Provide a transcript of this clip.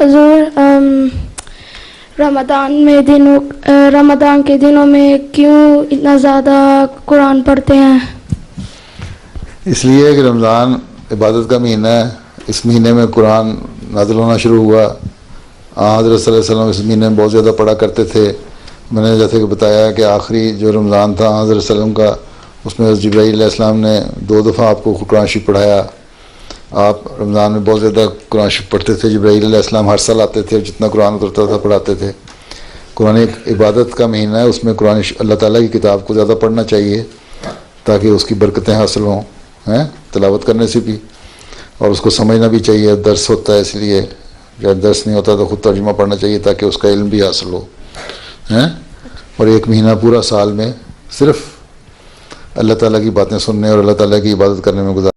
हजूर रमज़ान के दिनों में क्यों इतना ज़्यादा कुरान पढ़ते हैं? इसलिए कि रमज़ान इबादत का महीना है। इस महीने में कुरान नाज़िल होना शुरू हुआ। हज़रत सल्लल्लाहु अलैहि वसल्लम इस महीने में बहुत ज़्यादा पढ़ा करते थे। मैंने जैसे कि बताया कि आखिरी जो रमज़ान था हज़रत सल्लम का, उसमें जिब्राईल अलैहिस्सलाम ने 2 दफ़ा आपको कुरान शरीफ पढ़ाया। आप रमज़ान में बहुत ज़्यादा कुरान शरीफ पढ़ते थे। जिब्राईल अलैहिस्सलाम हर साल आते थे, जितना कुरान उतरता था पढ़ाते थे। कुरान एक इबादत का महीना है, उसमें कुरान अल्लाह ताला की किताब को ज़्यादा पढ़ना चाहिए ताकि उसकी बरकतें हासिल हों, हैं तिलावत करने से भी, और उसको समझना भी चाहिए। दर्स होता है, इसलिए जब दर्स नहीं होता तो ख़ुद तर्जुमा पढ़ना चाहिए ताकि उसका इल्म भी हासिल हो, हैं। और एक महीना पूरा साल में सिर्फ़ अल्लाह ताला की बातें सुनने और अल्लाह ताला की इबादत करने में गुजार